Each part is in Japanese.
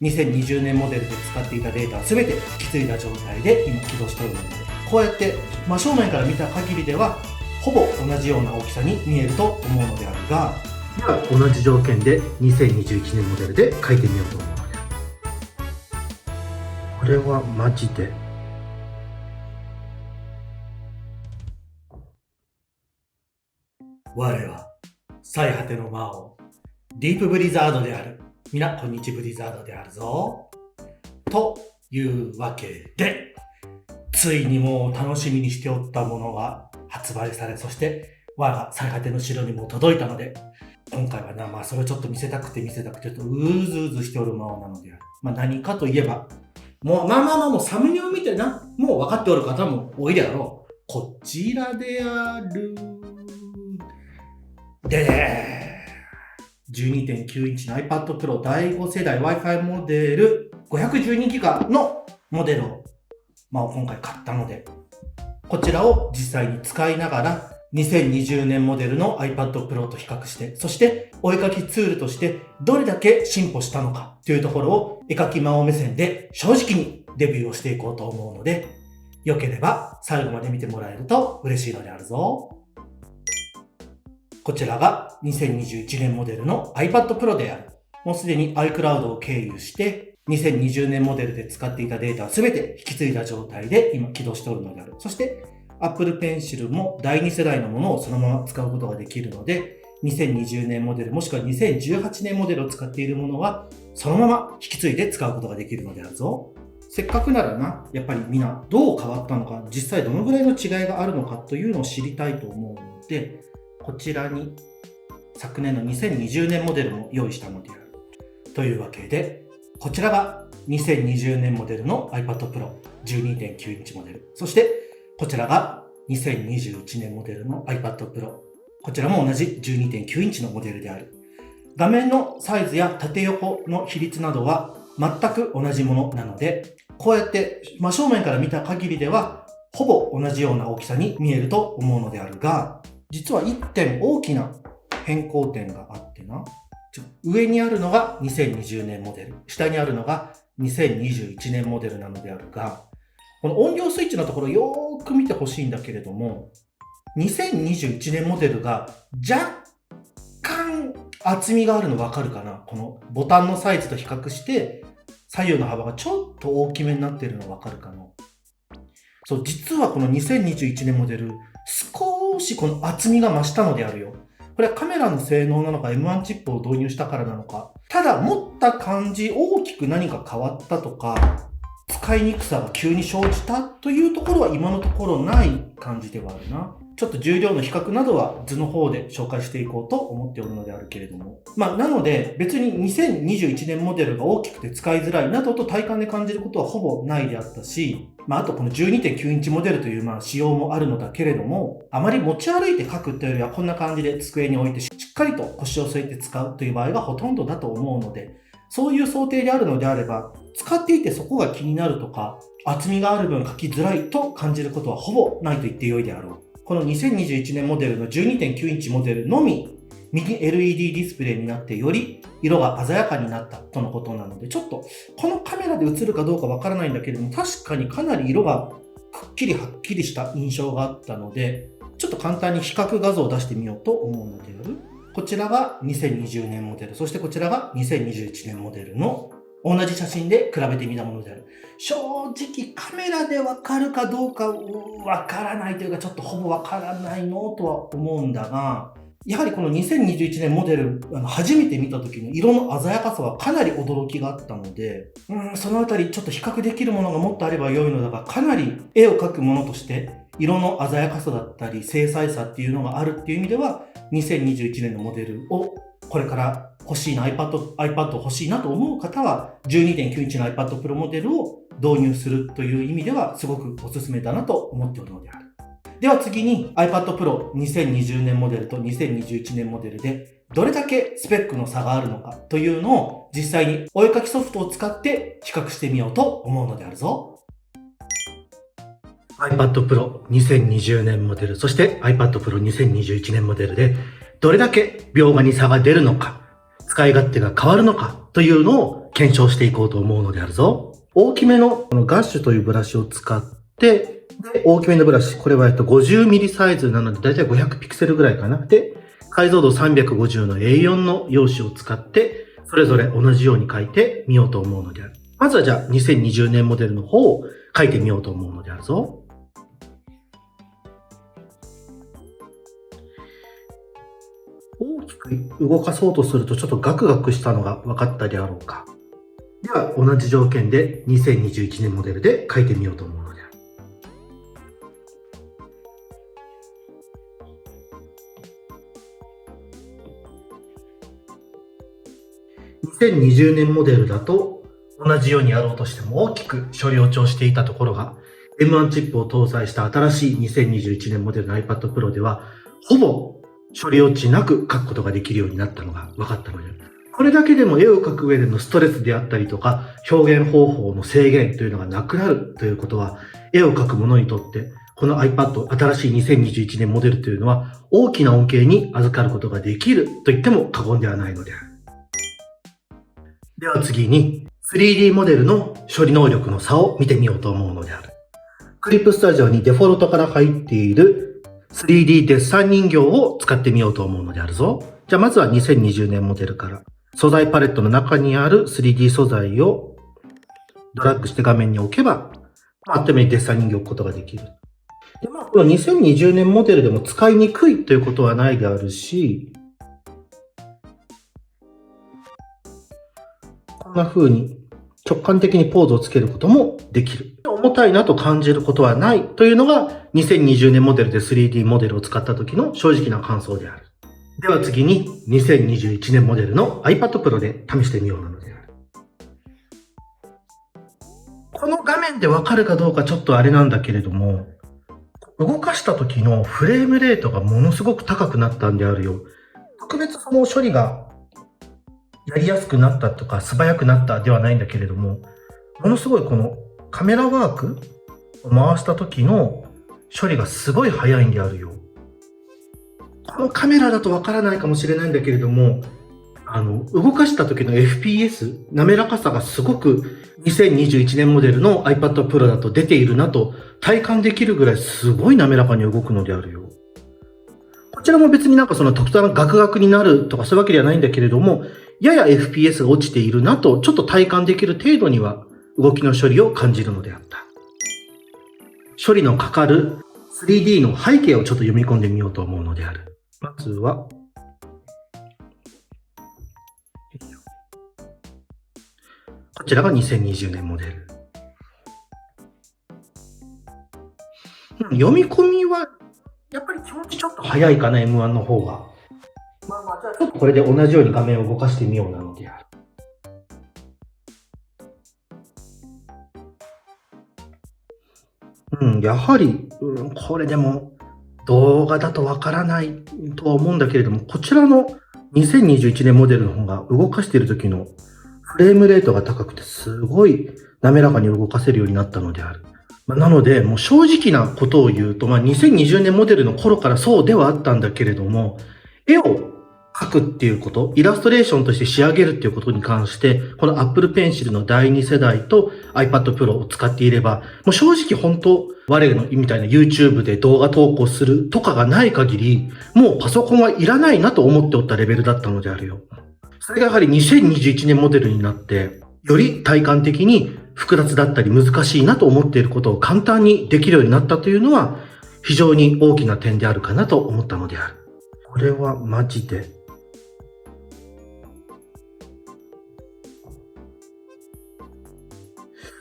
2020年モデルで使っていたデータは全て引き継いだ状態で今起動しておるので、こうやって真正面から見た限りではほぼ同じような大きさに見えると思うのであるが、では同じ条件で2021年モデルで書いてみようと思うので、これはマジで我は最果ての魔王ディープブリザードである。皆こんにちブリザードであるぞ。というわけで、ついにもう楽しみにしておったものが発売され、そして我が最果ての城にも届いたので、今回はな、それをちょっと見せたくてちょっとうずうずしておる魔王なのである。何かといえば、もうもうサムネを見てな、もう分かっておる方も多いであろう。こちらである。でねー、12.9 インチの iPad Pro 第5世代 Wi-Fi モデル 512GB のモデルを、今回買ったので、こちらを実際に使いながら2020年モデルの iPad Pro と比較して、そしてお絵描きツールとしてどれだけ進歩したのかというところを絵描き魔王目線で正直にレビューをしていこうと思うので、よければ最後まで見てもらえると嬉しいのであるぞ。こちらが2021年モデルの iPad Pro である。もうすでに iCloud を経由して2020年モデルで使っていたデータは全て引き継いだ状態で今起動しておるのである。そして Apple Pencil も第2世代のものをそのまま使うことができるので、2020年モデルもしくは2018年モデルを使っているものはそのまま引き継いで使うことができるのであるぞ。せっかくならな、やっぱりみんなどう変わったのか、実際どのぐらいの違いがあるのかというのを知りたいと思うので、こちらに昨年の2020年モデルも用意したのである。というわけで、こちらが2020年モデルの iPad Pro 12.9 インチモデル。そしてこちらが2021年モデルの iPad Pro。こちらも同じ 12.9 インチのモデルである。画面のサイズや縦横の比率などは全く同じものなので、こうやって真正面から見た限りではほぼ同じような大きさに見えると思うのであるが、実は1点大きな変更点があってな。上にあるのが2020年モデル、下にあるのが2021年モデルなのであるが、この音量スイッチのところよーく見てほしいんだけれども、2021年モデルが若干厚みがあるの分かるかな。このボタンのサイズと比較して左右の幅がちょっと大きめになっているの分かるかな。そう、実はこの2021年モデル少しこの厚みが増したのであるよ。これはカメラの性能なのか M1 チップを導入したからなのか、ただ持った感じ大きく何か変わったとか、使いにくさが急に生じたというところは今のところない感じではあるな。ちょっと重量の比較などは図の方で紹介していこうと思っておるのであるけれども。なので別に2021年モデルが大きくて使いづらいなどと体感で感じることはほぼないであったし、あとこの 12.9 インチモデルという仕様もあるのだけれども、あまり持ち歩いて書くというよりはこんな感じで机に置いてしっかりと腰を据えて使うという場合がほとんどだと思うので、そういう想定であるのであれば、使っていてそこが気になるとか、厚みがある分書きづらいと感じることはほぼないと言ってよいであろう。この2021年モデルの 12.9 インチモデルのみ、右 LED ディスプレイになってより色が鮮やかになったとのことなので、ちょっとこのカメラで映るかどうかわからないんだけれども、確かにかなり色がくっきりはっきりした印象があったので、ちょっと簡単に比較画像を出してみようと思うのである。こちらが2020年モデル、そしてこちらが2021年モデルの同じ写真で比べてみたものである。正直カメラでわかるかどうかわからないというか、ちょっとほぼわからないのとは思うんだが、やはりこの2021年モデル、初めて見た時の色の鮮やかさはかなり驚きがあったので、そのあたりちょっと比較できるものがもっとあれば良いのだが、かなり絵を描くものとして色の鮮やかさだったり精細さっていうのがあるっていう意味では、2021年のモデルをこれから欲しいな、iPad 欲しいなと思う方は 12.9 インチの iPad Pro モデルを導入するという意味ではすごくおすすめだなと思っておるのである。では次に iPad Pro 2020年モデルと2021年モデルでどれだけスペックの差があるのかというのを実際にお絵描きソフトを使って比較してみようと思うのであるぞ。iPad Pro 2020年モデル、そして iPad Pro 2021年モデルでどれだけ描画に差が出るのか、使い勝手が変わるのかというのを検証していこうと思うのであるぞ。大きめのこのガッシュというブラシを使って、で大きめのブラシ、これは50ミリサイズなのでだいたい500ピクセルぐらいかな。で、解像度350の A4 の用紙を使って、それぞれ同じように書いてみようと思うのである。まずはじゃあ2020年モデルの方を書いてみようと思うのであるぞ。大きく動かそうとするとちょっとガクガクしたのが分かったであろうか。では同じ条件で2021年モデルで書いてみようと思うのである。2020年モデルだと同じようにやろうとしても大きく処理落ちをしていたところが M1 チップを搭載した新しい2021年モデルの iPad Pro ではほぼ処理落ちなく描くことができるようになったのが分かったので、これだけでも絵を描く上でのストレスであったりとか表現方法の制限というのがなくなるということは、絵を描く者にとってこの iPad 新しい2021年モデルというのは大きな恩恵に預かることができると言っても過言ではないのである。では次に 3D モデルの処理能力の差を見てみようと思うのである。クリップスタジオにデフォルトから入っている 3D デッサン人形を使ってみようと思うのであるぞ。じゃあまずは2020年モデルから素材パレットの中にある 3D 素材をドラッグして画面に置けば、あっという間にデッサン人形を置くことができる。で、この2020年モデルでも使いにくいということはないであるし、こんな風に直感的にポーズをつけることもできる。重たいなと感じることはないというのが2020年モデルで 3D モデルを使った時の正直な感想である。では次に2021年モデルの iPad Pro で試してみようなのである。この画面でわかるかどうかちょっとあれなんだけれども、動かした時のフレームレートがものすごく高くなったんであるよ。特別その処理がやりやすくなったとか素早くなったではないんだけれども、ものすごいこのカメラワークを回した時の処理がすごい早いんであるよ。このカメラだとわからないかもしれないんだけれども、動かした時の FPS、滑らかさがすごく2021年モデルの iPad Pro だと出ているなと体感できるぐらいすごい滑らかに動くのであるよ。こちらも別になんかその特段ガクガクになるとかそういうわけではないんだけれども、やや FPS が落ちているなとちょっと体感できる程度には動きの処理を感じるのであった。処理のかかる 3D の背景をちょっと読み込んでみようと思うのである。まずは、こちらが2020年モデル。読み込みは、やっぱり気持ちちょっと早いかな、M1 の方が。じゃあちょっとこれで同じように画面を動かしてみようなのである。やはり、これでも動画だとわからないとは思うんだけれども、こちらの2021年モデルの方が動かしている時のフレームレートが高くてすごい滑らかに動かせるようになったのである。なので、もう正直なことを言うと、2020年モデルの頃からそうではあったんだけれども、絵を描くっていうこと、イラストレーションとして仕上げるっていうことに関して、この Apple Pencil の第2世代と iPad Pro を使っていれば、もう正直本当、我のみたいな YouTube で動画投稿するとかがない限り、もうパソコンはいらないなと思っておったレベルだったのであるよ。それがやはり2021年モデルになって、より体感的に複雑だったり難しいなと思っていることを簡単にできるようになったというのは、非常に大きな点であるかなと思ったのである。これはマジで。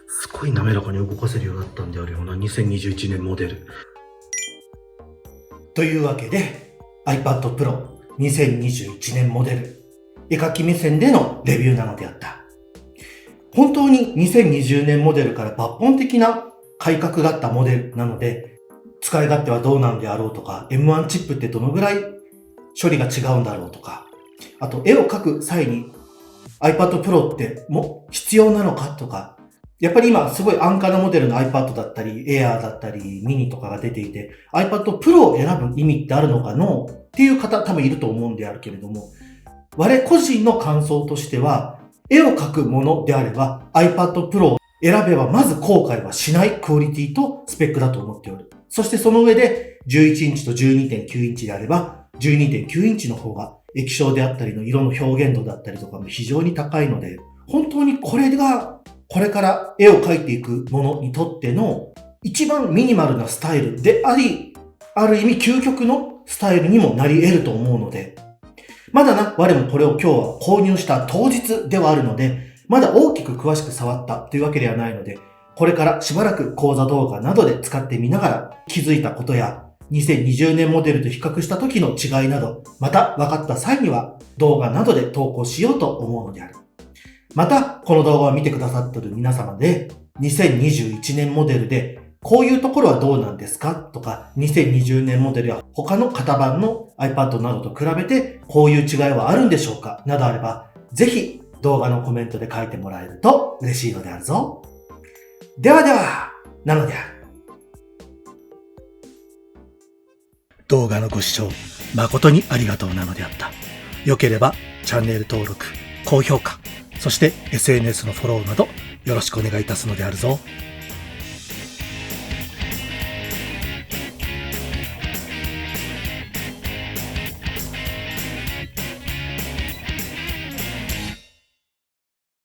すごい滑らかに動かせるようになったんであるような、2021年モデル。というわけで iPad Pro 2021年モデル、絵描き目線でのレビューなのであった。本当に2020年モデルから抜本的な改革があったモデルなので、使い勝手はどうなんであろうとか、M1 チップってどのぐらい処理が違うんだろうとか、あと絵を描く際に iPad Pro っても必要なのかとか、やっぱり今すごい安価なモデルの iPad だったり Air だったり mini とかが出ていて iPad Pro を選ぶ意味ってあるのかのっていう方多分いると思うんであるけれども、我個人の感想としては絵を描くものであれば iPad Pro を選べばまず後悔はしないクオリティとスペックだと思っておる。そしてその上で11インチと 12.9 インチであれば 12.9 インチの方が液晶であったりの色の表現度だったりとかも非常に高いので、本当にこれがこれから絵を描いていくものにとっての一番ミニマルなスタイルであり、ある意味究極のスタイルにもなり得ると思うので、まだな、我もこれを今日は購入した当日ではあるので、まだ大きく詳しく触ったというわけではないので、これからしばらく講座動画などで使ってみながら気づいたことや、2020年モデルと比較した時の違いなど、また分かった際には動画などで投稿しようと思うのである。また、この動画を見てくださっている皆様で、2021年モデルでこういうところはどうなんですかとか、2020年モデルや他の型番の iPad などと比べてこういう違いはあるんでしょうかなどあれば、ぜひ動画のコメントで書いてもらえると嬉しいのであるぞ。ではでは、なのである。動画のご視聴誠にありがとうなのであった。良ければチャンネル登録、高評価、そして SNS のフォローなどよろしくお願いいたすのであるぞ。